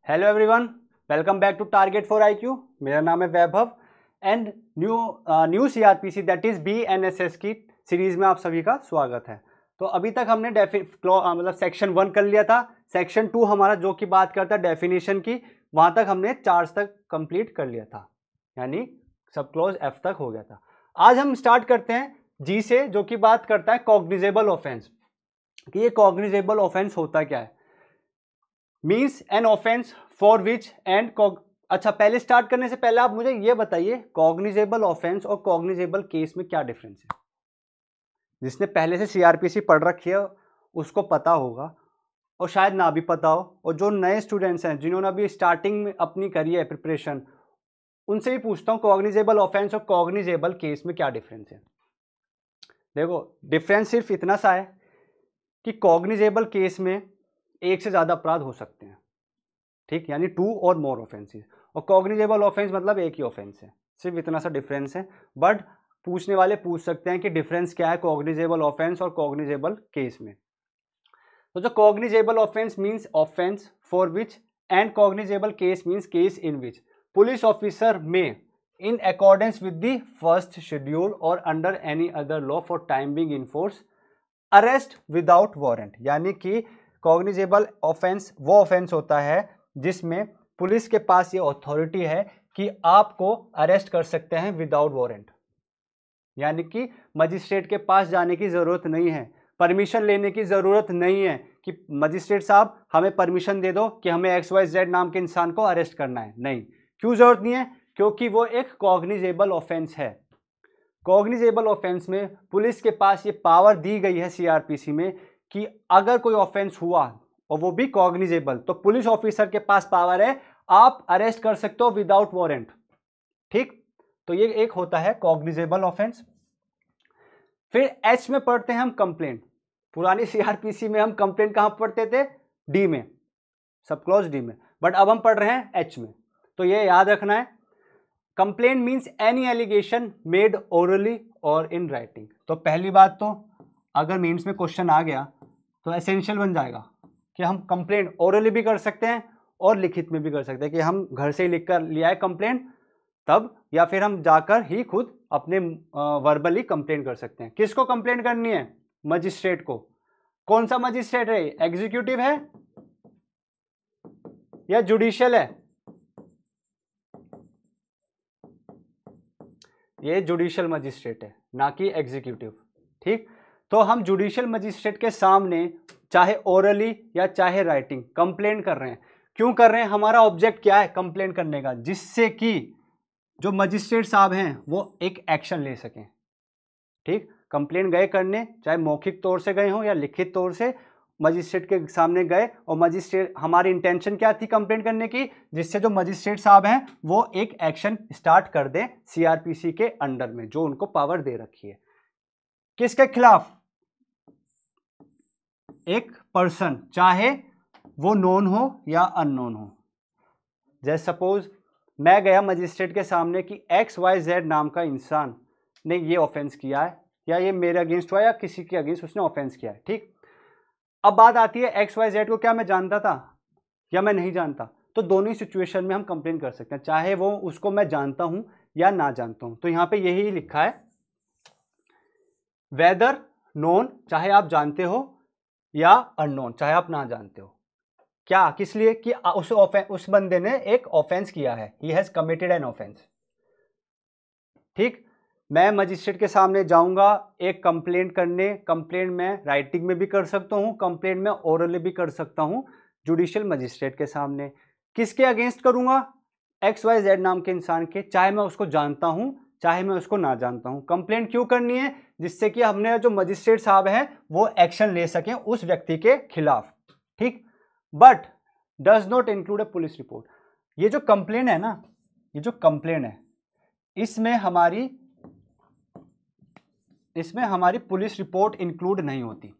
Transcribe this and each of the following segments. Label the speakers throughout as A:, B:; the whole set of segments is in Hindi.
A: Hello everyone, welcome back to target for IQ. मेरा नाम है Vaibhav and new CrPC that is BNSS की सीरीज में आप सभी का स्वागत है। तो अभी तक हमने मतलब सेक्शन 1 कर लिया था। सेक्शन 2 हमारा जो कि बात करता है डेफिनेशन की, वहां तक हमने चार्ज तक कंप्लीट कर लिया था, यानी सब क्लॉज एफ तक हो गया था। आज हम स्टार्ट करते हैं जी से, जो कि बात करता है कॉग्निजेबल ऑफेंस कि ये कॉग्निजेबल ऑफेंस होता क्या है। Means an offence for which and अच्छा, पहले स्टार्ट करने से पहले आप मुझे ये बताइए कॉग्निजेबल ऑफेंस और कॉग्निजेबल केस में क्या डिफरेंस है। जिसने पहले से सीआरपीसी पढ़ रखी है उसको पता होगा, और शायद ना भी पता हो, और जो नए स्टूडेंट्स हैं जिन्होंने अभी स्टार्टिंग में अपनी करी है प्रिपरेशन, उनसे भी पूछता हूँ कॉग्निजेबल ऑफेंस और कॉग्निजेबल केस में क्या डिफरेंस है। देखो, डिफरेंस सिर्फ इतना सा है कि कॉग्निजेबल केस में एक से ज़्यादा अपराध हो सकते हैं, ठीक, यानी 2 और मोर ऑफेंसेस, और कॉग्निजेबल ऑफेंस मतलब एक ही ऑफेंस है, सिर्फ इतना सा डिफरेंस है। बट पूछने वाले पूछ सकते हैं कि डिफरेंस क्या है कॉग्निजेबल ऑफेंस और कॉग्निजेबल केस में। तो जो cognizable offence means offence for which and cognizable case means case in which police officer may in accordance with the first schedule और under any other law for time being in force arrest without warrant. यानी कि कॉग्निजेबल ऑफेंस वो ऑफेंस होता है जिसमें पुलिस के पास ये अथॉरिटी है कि आपको अरेस्ट कर सकते हैं विदाउट वारंट, यानी कि मजिस्ट्रेट के पास जाने की जरूरत नहीं है, परमिशन लेने की जरूरत नहीं है कि मजिस्ट्रेट साहब हमें परमिशन दे दो कि हमें XYZ नाम के इंसान को अरेस्ट करना है। नहीं, क्यों जरूरत नहीं है? क्योंकि वो एक कॉग्निजेबल ऑफेंस है। कॉग्निजेबल ऑफेंस में पुलिस के पास ये पावर दी गई है सीआरपीसी में कि अगर कोई ऑफेंस हुआ और वो भी कॉग्निजेबल, तो पुलिस ऑफिसर के पास पावर है, आप अरेस्ट कर सकते हो विदाउट वारंट। ठीक, तो ये एक होता है कॉग्निजेबल ऑफेंस। फिर एच में पढ़ते हैं हम कंप्लेंट। पुरानी सीआरपीसी में हम कंप्लेंट कहां पढ़ते थे? डी में, सब क्लॉज डी में, बट अब हम पढ़ रहे हैं एच में। तो ये याद रखना है, complaint means any allegation made orally और इन राइटिंग। तो पहली बात तो अगर मीन्स में क्वेश्चन आ गया तो एसेंशियल बन जाएगा कि हम कंप्लेंट ओरली भी कर सकते हैं और लिखित में भी कर सकते हैं, कि हम घर से ही लिख कर लिया है कंप्लेंट तब, या फिर हम जाकर ही खुद अपने वर्बली कंप्लेंट कर सकते हैं। किसको कंप्लेंट करनी है? मजिस्ट्रेट को। कौन सा मजिस्ट्रेट है? एग्जीक्यूटिव है या जुडिशियल है? ये जुडिशियल मजिस्ट्रेट है, ना कि एग्जीक्यूटिव। ठीक, तो हम जुडिशियल मजिस्ट्रेट के सामने चाहे ओरली या चाहे राइटिंग कंप्लेंट कर रहे हैं। क्यों कर रहे हैं? हमारा ऑब्जेक्ट क्या है कंप्लेंट करने का? जिससे कि जो मजिस्ट्रेट साहब हैं वो एक एक्शन ले सकें। ठीक, कंप्लेंट गए करने, चाहे मौखिक तौर से गए हों या लिखित तौर से, मजिस्ट्रेट के सामने गए, और मजिस्ट्रेट, हमारी इंटेंशन क्या थी कंप्लेंट करने की? जिससे जो मजिस्ट्रेट साहब हैं वो एक एक्शन स्टार्ट कर दें सीआरपीसी के अंडर में, जो उनको पावर दे रखी है। किसके खिलाफ? एक पर्सन, चाहे वो नोन हो या अननोन हो। जैसे सपोज मैं गया मजिस्ट्रेट के सामने कि XYZ नाम का इंसान ने ये ऑफेंस किया है, या ये मेरे अगेंस्ट हुआ या किसी के अगेंस्ट उसने ऑफेंस किया है। ठीक, अब बात आती है XYZ को क्या मैं जानता था या मैं नहीं जानता? तो दोनों ही सिचुएशन में हम कंप्लेन कर सकते हैं, चाहे वो उसको मैं जानता हूं या ना जानता हूं। तो यहां पे यही लिखा है, वेदर नोन, चाहे आप जानते हो, या अननोन, चाहे आप ना जानते हो। क्या, किस लिए? कि उस बंदे ने एक ऑफेंस किया है, he has committed an offence. ठीक, मैं मजिस्ट्रेट के सामने जाऊंगा एक कंप्लेंट करने, कंप्लेंट मैं राइटिंग में भी कर सकता हूं, कंप्लेंट मैं ओरली भी कर सकता हूं जुडिशियल मजिस्ट्रेट के सामने। किसके अगेंस्ट करूंगा? XYZ नाम के इंसान के, चाहे मैं उसको जानता हूं चाहे मैं उसको ना जानता हूं। कंप्लेंट क्यों करनी है? जिससे कि हमने जो मजिस्ट्रेट साहब हैं वो एक्शन ले सकें उस व्यक्ति के खिलाफ। ठीक, but does not include A police report. ये जो कंप्लेंट है ना, ये जो कंप्लेंट है, इसमें हमारी पुलिस रिपोर्ट इंक्लूड नहीं होती।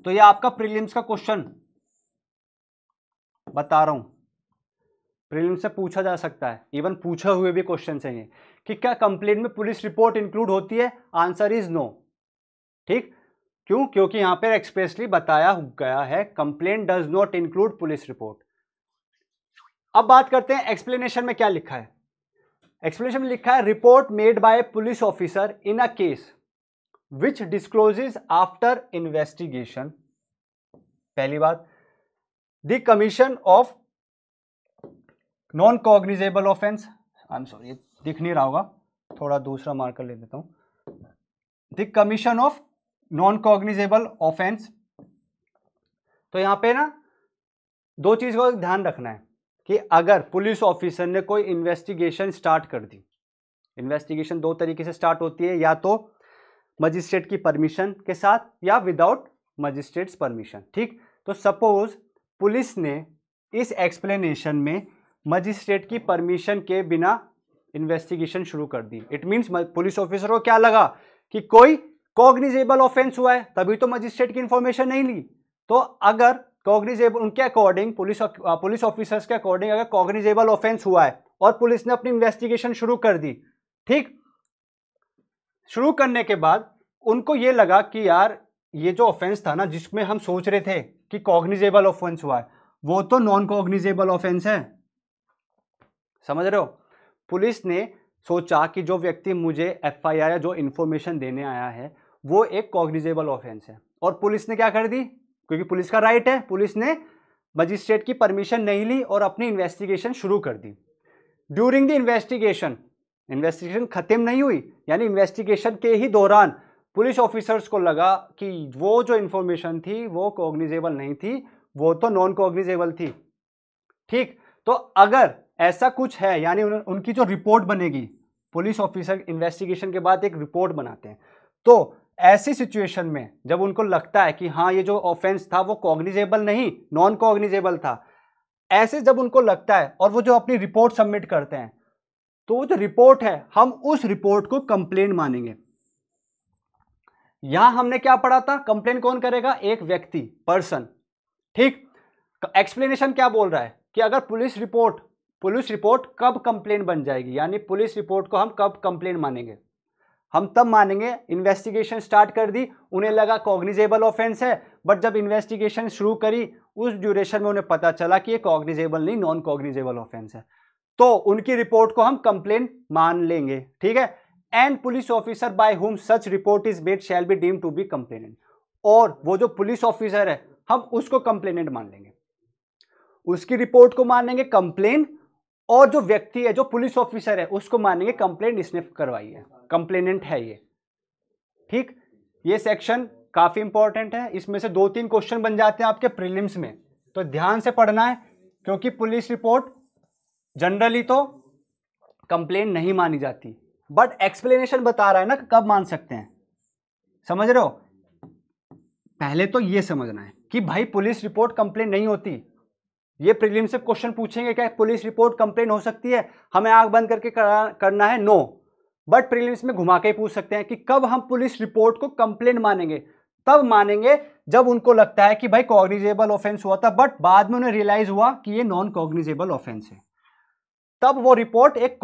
A: तो ये आपका प्रीलिम्स का क्वेश्चन बता रहा हूं, प्रीलिम्स से पूछा जा सकता है, इवन पूछे हुए भी क्वेश्चन है ये, कि क्या कंप्लेंट में पुलिस रिपोर्ट इंक्लूड होती है? Answer is no. ठीक, क्यों? क्योंकि यहां पर एक्सप्रेसली बताया गया है complaint does not include police report. अब बात करते हैं एक्सप्लेनेशन में क्या लिखा है। एक्सप्लेनेशन में लिखा है report made by police officer in a case which discloses after investigation. पहली बात, the commission of non cognizable offence, I am sorry दिख नहीं रहा होगा, थोड़ा दूसरा मार्कर ले देता हूं, the commission of non cognizable offence. तो यहां पे ना दो चीज को ध्यान रखना है कि अगर पुलिस ऑफिसर ने कोई इन्वेस्टिगेशन स्टार्ट कर दी, इन्वेस्टिगेशन दो तरीके से स्टार्ट होती है, या तो मजिस्ट्रेट की परमिशन के साथ या विदाउट मजिस्ट्रेट्स परमिशन। ठीक, तो सपोज पुलिस ने इस एक्सप्लेनेशन में मजिस्ट्रेट की परमिशन के बिना इन्वेस्टिगेशन शुरू कर दी। इट मींस पुलिस ऑफिसर को क्या लगा कि कोई कॉग्निजेबल ऑफेंस हुआ है, तभी तो मजिस्ट्रेट की इंफॉर्मेशन नहीं ली। तो अगर कॉग्निजेबल, उनके अकॉर्डिंग, पुलिस ऑफिसर्स के अकॉर्डिंग अगर कॉग्निजेबल ऑफेंस हुआ है और पुलिस ने अपनी इन्वेस्टिगेशन शुरू कर दी, ठीक, शुरू करने के बाद उनको ये लगा कि यार ये जो ऑफेंस था ना जिसमें हम सोच रहे थे कि कॉग्निजेबल ऑफेंस हुआ है, वो तो नॉन कॉग्निजेबल ऑफेंस है। समझ रहे हो? पुलिस ने सोचा कि जो व्यक्ति मुझे एफआईआर या जो इंफॉर्मेशन देने आया है वो एक कॉग्निजेबल ऑफेंस है, और पुलिस ने क्या कर दी, क्योंकि पुलिस का राइट है, पुलिस ने मजिस्ट्रेट की परमिशन नहीं ली और अपनी इन्वेस्टिगेशन शुरू कर दी। ड्यूरिंग द इन्वेस्टिगेशन, इन्वेस्टिगेशन खत्म नहीं हुई, यानी इन्वेस्टिगेशन के ही दौरान पुलिस ऑफिसर्स को लगा कि वो जो इंफॉर्मेशन थी वो कॉग्निजेबल नहीं थी, वो तो नॉन कॉग्निजेबल थी। ठीक, तो अगर ऐसा कुछ है, यानी उनकी जो रिपोर्ट बनेगी, पुलिस ऑफिसर इन्वेस्टिगेशन के बाद एक रिपोर्ट बनाते हैं, तो ऐसी सिचुएशन में जब उनको लगता है कि हाँ ये जो ऑफेंस था वो कॉग्निजेबल नहीं नॉन कॉग्निजेबल था, ऐसे जब उनको लगता है और वो जो अपनी रिपोर्ट सबमिट करते हैं, तो वो जो रिपोर्ट है हम उस रिपोर्ट को कंप्लेंट मानेंगे। यहां हमने क्या पढ़ा था, कंप्लेंट कौन करेगा, एक व्यक्ति, पर्सन। ठीक, एक्सप्लेनेशन क्या बोल रहा है कि अगर पुलिस रिपोर्ट कब कंप्लेंट बन जाएगी, यानी पुलिस रिपोर्ट को हम कब कंप्लेंट मानेंगे, हम तब मानेंगे इन्वेस्टिगेशन स्टार्ट कर दी, उन्हें लगा कॉग्निजेबल ऑफेंस है, बट जब इन्वेस्टिगेशन शुरू करी उस ड्यूरेशन में उन्हें पता चला कि ये कॉग्निजेबल नहीं नॉन कॉग्निजेबल ऑफेंस है, तो उनकी रिपोर्ट को हम कंप्लेंट मान लेंगे। ठीक है, and police officer by whom such report is made shall be deemed to be complainant, और वो जो पुलिस ऑफिसर है हम उसको कंप्लेनेंट मान लेंगे, उसकी रिपोर्ट को मानेंगे कंप्लेंट, और जो व्यक्ति है जो पुलिस ऑफिसर है उसको मानेंगे कंप्लेंट इसने करवाई है, कंप्लेनेंट है ये। ठीक, ये सेक्शन काफी इंपॉर्टेंट है, इसमें से 2-3 क्वेश्चन बन जाते हैं आपके प्रीलिम्स में, तो ध्यान से पढ़ना है, क्योंकि पुलिस रिपोर्ट जनरली तो कंप्लेंट नहीं मानी जाती, बट एक्सप्लेनेशन बता रहा है ना कब मान सकते हैं। समझ रहे हो? पहले तो ये समझना है कि भाई पुलिस रिपोर्ट कंप्लेंट नहीं होती, ये प्रीलिम्स से क्वेश्चन पूछेंगे क्या पुलिस रिपोर्ट कंप्लेंट हो सकती है, हमें आंख बंद करके करना है, नो, बट प्रीलिम्स में घुमा के पूछ सकते हैं कि कब हम पुलिस रिपोर्ट को कंप्लेंट मानेंगे, तब मानेंगे जब उनको लगता है कि भाई कॉग्निजेबल ऑफेंस हुआ था बट बाद में उन्हें रियलाइज हुआ कि ये नॉन कॉग्निजेबल ऑफेंस है, तब वो रिपोर्ट एक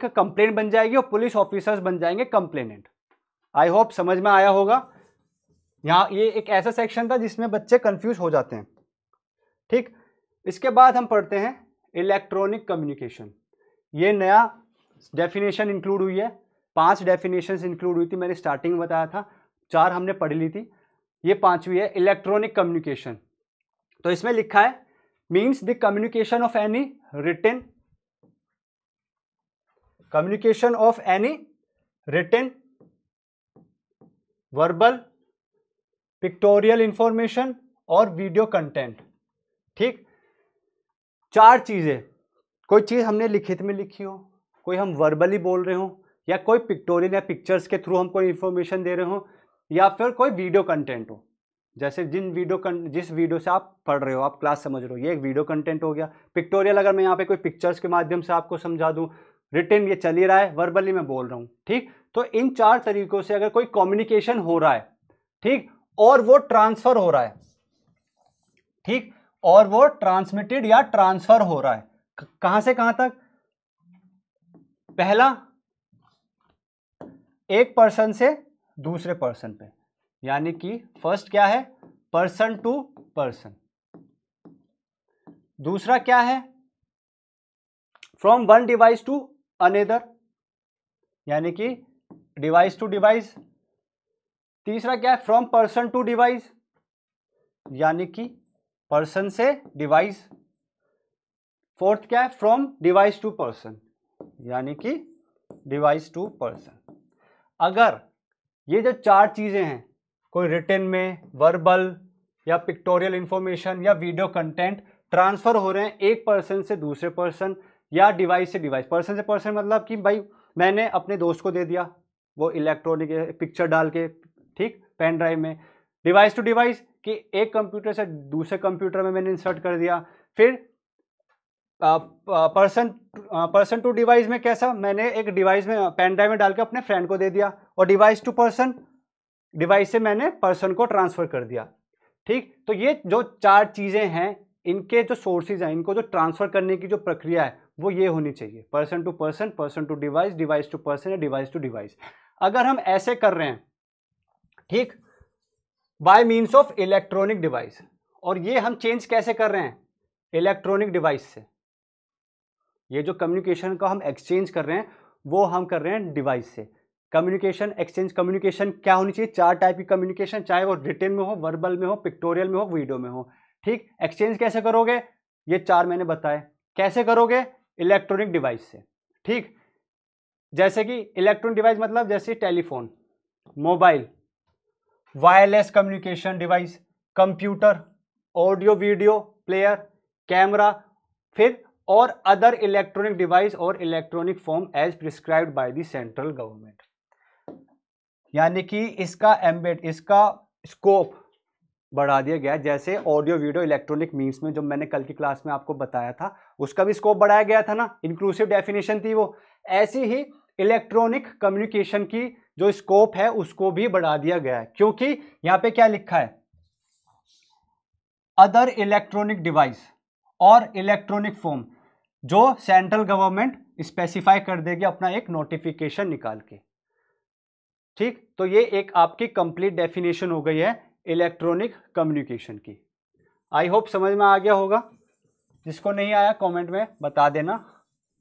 A: कंप्लेंट बन जाएगी और पुलिस ऑफिसर्स बन जाएंगे कंप्लेनेंट। आई होप समझ में आया होगा। यहां ये एक ऐसा सेक्शन था जिसमें बच्चे कंफ्यूज हो जाते हैं। ठीक, इसके बाद हम पढ़ते हैं इलेक्ट्रॉनिक कम्युनिकेशन। ये नया डेफिनेशन इंक्लूड हुई है, 5 डेफिनेशंस इंक्लूड हुई थी, मैंने स्टार्टिंग में बताया था, 4 हमने पढ़ ली थी, ये 5वीं है इलेक्ट्रॉनिक कम्युनिकेशन। तो इसमें लिखा है means the communication of any written verbal, pictorial information और वीडियो कंटेंट। ठीक, 4 चीजें, कोई चीज हमने लिखित में लिखी हो, कोई हम वर्बली बोल रहे हो, या कोई पिक्टोरियल या पिक्चर्स के थ्रू हम कोई इंफॉर्मेशन दे रहे हो, या फिर कोई वीडियो कंटेंट हो, जैसे जिस वीडियो से आप पढ़ रहे हो, आप क्लास समझ रहे हो, ये एक वीडियो कंटेंट हो गया। पिक्टोरियल अगर मैं यहाँ पे कोई पिक्चर्स के माध्यम से आपको समझा दूं, रिटन ये चल ही रहा है, वर्बली मैं बोल रहा हूँ। ठीक, तो इन 4 तरीकों से अगर कोई कम्युनिकेशन हो रहा है, ठीक, और वो ट्रांसफर हो रहा है, ठीक, और वो ट्रांसमिटेड या ट्रांसफर हो रहा है, कहां से कहां तक, पहला एक पर्सन से दूसरे पर्सन पे, यानी कि फर्स्ट क्या है, पर्सन टू पर्सन, दूसरा क्या है, from one device to another, यानी कि डिवाइस टू डिवाइस। तीसरा क्या है, फ्रॉम पर्सन टू डिवाइस, यानी कि पर्सन से डिवाइस। फोर्थ क्या है, फ्रॉम डिवाइस टू पर्सन, यानी कि डिवाइस टू पर्सन। अगर ये जो चार चीजें हैं, कोई रिटन में, वर्बल या पिक्टोरियल इंफॉर्मेशन या वीडियो कंटेंट ट्रांसफर हो रहे हैं एक पर्सन से दूसरे पर्सन या डिवाइस से डिवाइस। पर्सन से पर्सन मतलब कि भाई मैंने अपने दोस्त को दे दिया, वो इलेक्ट्रॉनिक पिक्चर डाल के, ठीक, पेन ड्राइव में। डिवाइस टू डिवाइस कि एक कंप्यूटर से दूसरे कंप्यूटर में मैंने इंसर्ट कर दिया। फिर पर्सन टू डिवाइस में कैसा, मैंने एक डिवाइस में पेन ड्राइव में डाल के अपने फ्रेंड को दे दिया। और डिवाइस टू पर्सन, डिवाइस से मैंने पर्सन को ट्रांसफर कर दिया, ठीक। तो ये जो चार चीजें हैं, इनके जो सोर्सेज हैं, इनको जो ट्रांसफर करने की जो प्रक्रिया है वो ये होनी चाहिए, person to person, person to device, device to person या डिवाइस टू डिवाइस। अगर हम ऐसे कर रहे हैं, ठीक, by means of electronic device, और ये हम चेंज कैसे कर रहे हैं, इलेक्ट्रॉनिक डिवाइस से। ये जो कम्युनिकेशन का हम एक्सचेंज कर रहे हैं वो हम कर रहे हैं डिवाइस से। कम्युनिकेशन एक्सचेंज, कम्युनिकेशन क्या होनी चाहिए, चार टाइप की कम्युनिकेशन, चाहे वो रिटन में हो, वर्बल में हो, पिक्टोरियल में हो, वीडियो में हो, ठीक। एक्सचेंज कैसे करोगे, ये चार मैंने बताए। कैसे करोगे, इलेक्ट्रॉनिक डिवाइस से, ठीक। जैसे कि इलेक्ट्रॉनिक डिवाइस मतलब जैसे telephone, mobile, wireless communication device, computer, audio video player, camera, फिर और अदर इलेक्ट्रॉनिक डिवाइस और electronic form as prescribed by the central government. यानी कि इसका स्कोप बढ़ा दिया गया। जैसे ऑडियो वीडियो इलेक्ट्रॉनिक मीन्स में जो मैंने कल की क्लास में आपको बताया था, उसका भी स्कोप बढ़ाया गया था ना, इंक्लूसिव डेफिनेशन थी वो। ऐसी ही इलेक्ट्रॉनिक कम्युनिकेशन की जो स्कोप है उसको भी बढ़ा दिया गया है, क्योंकि यहां पे क्या लिखा है, अदर इलेक्ट्रॉनिक डिवाइस और इलेक्ट्रॉनिक फॉर्म, जो सेंट्रल गवर्नमेंट स्पेसिफाई कर देगी अपना एक नोटिफिकेशन निकाल के, ठीक। तो ये एक आपकी कंप्लीट डेफिनेशन हो गई है इलेक्ट्रॉनिक कम्युनिकेशन की। आई होप समझ में आ गया होगा। जिसको नहीं आया कमेंट में बता देना,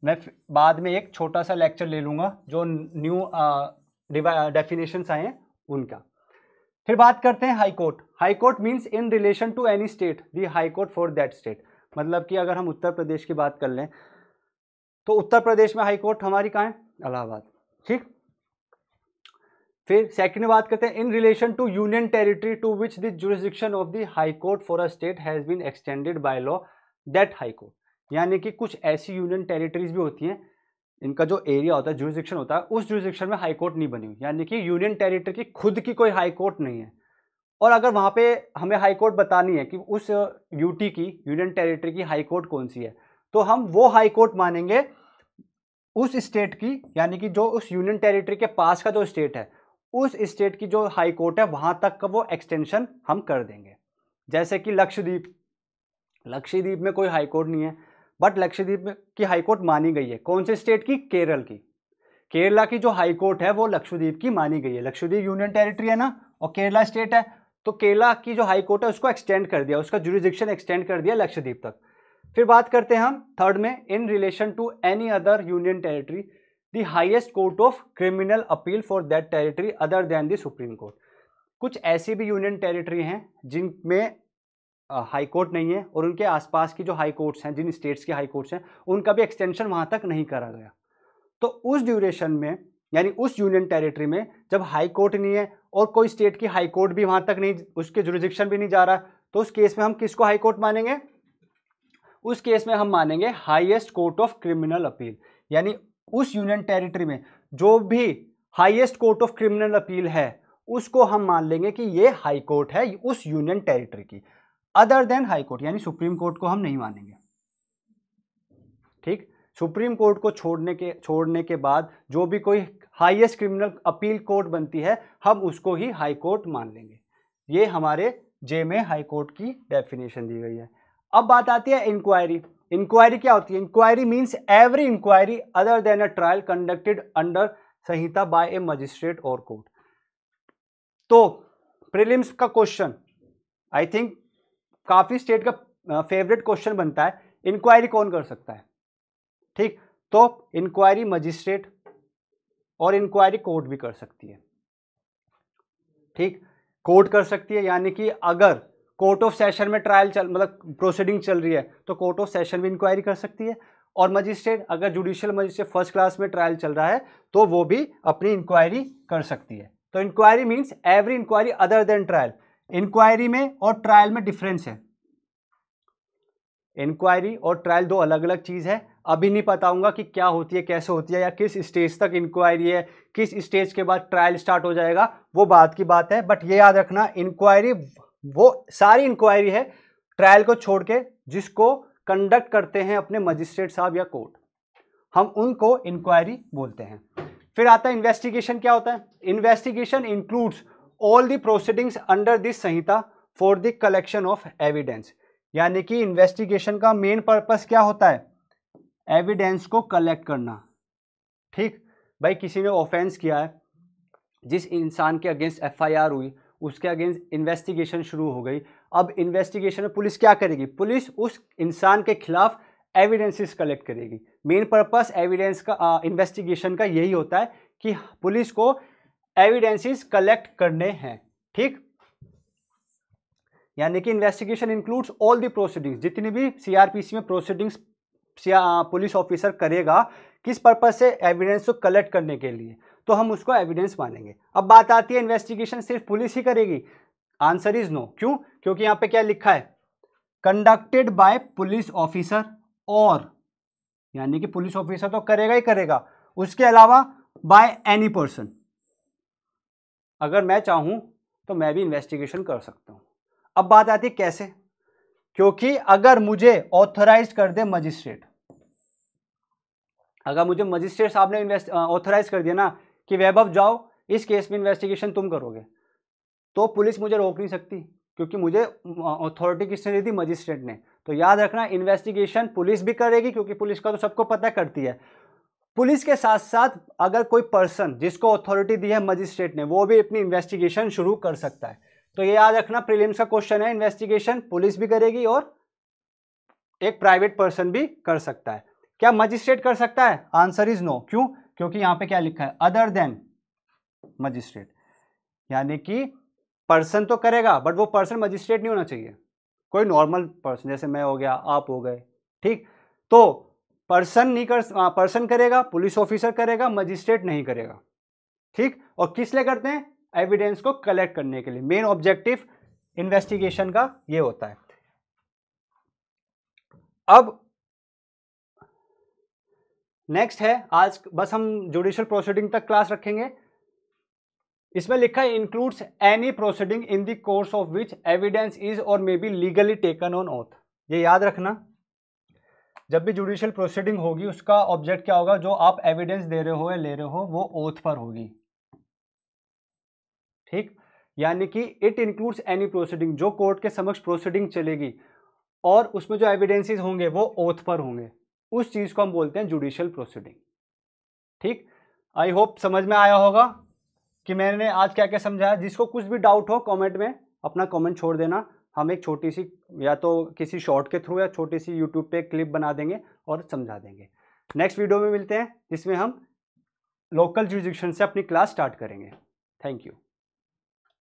A: मैं बाद में एक छोटा सा लेक्चर ले लूंगा जो न्यू डेफिनेशंस आए हैं उनका। फिर बात करते हैं high court. High court means in relation to any state the high court for that state. मतलब कि अगर हम उत्तर प्रदेश की बात कर लें तो उत्तर प्रदेश में हाई कोर्ट हमारी कहाँ है, इलाहाबाद, ठीक। फिर सेकंड बात करते हैं in relation to union territory to which the jurisdiction of the high court for a state has been extended by law that high court. यानी कि कुछ ऐसी यूनियन टेरिटरीज भी होती हैं, इनका जो एरिया होता है, जुरिस्डिक्शन होता है, उस जुरिस्डिक्शन में हाई कोर्ट नहीं बनी हुई, यानी कि यूनियन टेरिटरी की खुद की कोई हाई कोर्ट नहीं है। और अगर वहां पे हमें हाई कोर्ट बतानी है कि उस यूटी की, यूनियन टेरिटरी की हाई कोर्ट कौन सी है, तो हम वो हाई कोर्ट मानेंगे उस स्टेट की, यानी कि जो उस यूनियन टेरिटरी के पास का जो स्टेट है, उस स्टेट की जो हाई कोर्ट है वहां तक का वो एक्सटेंशन हम कर देंगे। जैसे कि लक्षद्वीप, लक्षद्वीप में कोई हाई कोर्ट नहीं है, बट लक्षद्वीप की हाई कोर्ट मानी गई है कौन से स्टेट की, केरल की। केरला की जो हाई कोर्ट है वो लक्षद्वीप की मानी गई है। लक्षद्वीप यूनियन टेरिटरी है ना, और केरला स्टेट है, तो केरला की जो हाई कोर्ट है उसको एक्सटेंड कर दिया, उसका जुरिस्डिक्शन एक्सटेंड कर दिया लक्षद्वीप तक। फिर बात करते हैं हम थर्ड में, in relation to any other union territory the highest court of criminal appeal for that territory other than the supreme court. कुछ ऐसी भी यूनियन टेरिटरी हैं जिनमें हाई कोर्ट नहीं है और उनके आसपास की जो हाई कोर्ट्स हैं, जिन स्टेट्स की हाई कोर्ट्स हैं, उनका भी एक्सटेंशन वहां तक नहीं करा गया। तो उस ड्यूरेशन में, यानी उस यूनियन टेरिटरी में जब हाई कोर्ट नहीं है और कोई स्टेट की हाई कोर्ट भी वहां तक नहीं, उसके जुरिस्डिक्शन भी नहीं जा रहा, तो उस केस में हम किसको हाई कोर्ट मानेंगे, उस केस में हम मानेंगे highest court of criminal appeal. यानी उस यूनियन टेरिटरी में जो भी highest court of criminal appeal है उसको हम मान लेंगे कि ये हाई कोर्ट है उस यूनियन टेरिटरी की, अदर देन हाई कोर्ट, यानी सुप्रीम कोर्ट को हम नहीं मानेंगे, ठीक। सुप्रीम कोर्ट को छोड़ने के बाद जो भी कोई हाईएस्ट क्रिमिनल अपील कोर्ट बनती है हम उसको ही हाई कोर्ट मान लेंगे। ये हमारे जे में हाई कोर्ट की डेफिनेशन दी गई है। अब बात आती है इंक्वायरी। इंक्वायरी क्या होती है, inquiry means every inquiry other than a trial conducted under संहिता बाय ए मजिस्ट्रेट और कोर्ट। तो प्रीलिम्स का क्वेश्चन आई थिंक काफी स्टेट का फेवरेट क्वेश्चन बनता है, इंक्वायरी कौन कर सकता है, ठीक। तो इंक्वायरी मजिस्ट्रेट और इंक्वायरी कोर्ट भी कर सकती है। ठीक, कोर्ट कर सकती है, यानी कि अगर कोर्ट ऑफ सेशन में ट्रायल मतलब प्रोसीडिंग चल रही है तो कोर्ट ऑफ सेशन भी इंक्वायरी कर सकती है। और मजिस्ट्रेट, अगर जुडिशियल मजिस्ट्रेट फर्स्ट क्लास में ट्रायल चल रहा है तो वो भी अपनी इंक्वायरी कर सकती है। तो inquiry means every inquiry other than trial. Inquiry में और ट्रायल में डिफरेंस है। इंक्वायरी और ट्रायल दो अलग अलग चीज है। अभी नहीं बताऊंगा कि क्या होती है, कैसे होती है, या किस स्टेज तक इंक्वायरी है, किस स्टेज के बाद ट्रायल स्टार्ट हो जाएगा, वो बात की बात है। बट ये याद रखना, इंक्वायरी वो सारी इंक्वायरी है ट्रायल को छोड़ के जिसको कंडक्ट करते हैं अपने मजिस्ट्रेट साहब या कोर्ट, हम उनको इंक्वायरी बोलते हैं। फिर आता है इन्वेस्टिगेशन। क्या होता है? Investigation includes all the proceedings under this Samhita for the collection of evidence. यानी कि इन्वेस्टिगेशन का मेन पर्पस क्या होता है? एविडेंस को कलेक्ट करना। ठीक भाई, किसी ने ऑफेंस किया है, जिस इंसान के अगेंस्ट एफआईआर हुई उसके अगेंस्ट इन्वेस्टिगेशन शुरू हो गई। अब इन्वेस्टिगेशन में पुलिस क्या करेगी? पुलिस उस इंसान के खिलाफ एविडेंसेस कलेक्ट करेगी। मेन पर्पस एविडेंस का इन्वेस्टिगेशन का यही होता है कि पुलिस को एविडेंसेस कलेक्ट करने हैं। ठीक, यानी कि investigation includes all the proceedings, जितनी भी सीआरपीसी में प्रोसीडिंग्स पुलिस ऑफिसर करेगा, किस पर्पस से? एविडेंस को कलेक्ट करने के लिए, तो हम उसको एविडेंस मानेंगे। अब बात आती है इन्वेस्टिगेशन सिर्फ पुलिस ही करेगी? Answer is no. क्यों? क्योंकि यहां पे क्या लिखा है? कंडक्टेड बाय पुलिस ऑफिसर, और यानी कि पुलिस ऑफिसर तो करेगा ही करेगा, उसके अलावा बाय एनी पर्सन। अगर मैं चाहूं तो मैं भी इन्वेस्टिगेशन कर सकता हूं। अब बात आती है कैसे? क्योंकि अगर मुझे ऑथराइज कर दे मजिस्ट्रेट, अगर मुझे मजिस्ट्रेट साहब ने ऑथराइज कर दिया ना कि वैभव जाओ इस केस में इन्वेस्टिगेशन तुम करोगे, तो पुलिस मुझे रोक नहीं सकती, क्योंकि मुझे अथॉरिटी किसने दी थी? मजिस्ट्रेट ने। तो याद रखना, इन्वेस्टिगेशन पुलिस भी करेगी, क्योंकि पुलिस का तो सबको पता करती है। पुलिस के साथ साथ अगर कोई पर्सन जिसको अथॉरिटी दी है मजिस्ट्रेट ने, वो भी अपनी इन्वेस्टिगेशन शुरू कर सकता है। तो ये याद रखना, प्रीलिम्स का क्वेश्चन है, इन्वेस्टिगेशन पुलिस भी करेगी और एक प्राइवेट पर्सन भी कर सकता है। क्या मजिस्ट्रेट कर सकता है? Answer is no. क्यों? क्योंकि यहां पे क्या लिखा है? अदर देन मजिस्ट्रेट, यानी कि पर्सन तो करेगा बट वो पर्सन मजिस्ट्रेट नहीं होना चाहिए, कोई नॉर्मल पर्सन, जैसे मैं हो गया, आप हो गए। ठीक, तो पर्सन नहीं कर पर्सन करेगा, पुलिस ऑफिसर करेगा, मजिस्ट्रेट नहीं करेगा। ठीक, और किस लिए करते हैं? एविडेंस को कलेक्ट करने के लिए। मेन ऑब्जेक्टिव इन्वेस्टिगेशन का ये होता है। अब नेक्स्ट है, आज बस हम जुडिशियल प्रोसीडिंग तक क्लास रखेंगे। इसमें लिखा है includes any proceeding in the course of which evidence is और may be legally taken on oath. ये याद रखना, जब भी जुडिशियल प्रोसीडिंग होगी उसका ऑब्जेक्ट क्या होगा? जो आप एविडेंस दे रहे हो या ले रहे हो वो ओथ पर होगी। ठीक, यानी कि इट इंक्लूड्स एनी प्रोसीडिंग, जो कोर्ट के समक्ष प्रोसीडिंग चलेगी और उसमें जो एविडेंसेस होंगे वो ओथ पर होंगे, उस चीज को हम बोलते हैं जुडिशियल प्रोसीडिंग। ठीक, आई होप समझ में आया होगा कि मैंने आज क्या क्या समझाया। जिसको कुछ भी डाउट हो कमेंट में अपना कमेंट छोड़ देना, हम एक छोटी सी या तो किसी शॉर्ट के थ्रू या छोटी सी यूट्यूब पे क्लिप बना देंगे और समझा देंगे। नेक्स्ट वीडियो में मिलते हैं जिसमें हम लोकल जुरिसडिक्शन से अपनी क्लास स्टार्ट करेंगे। Thank you.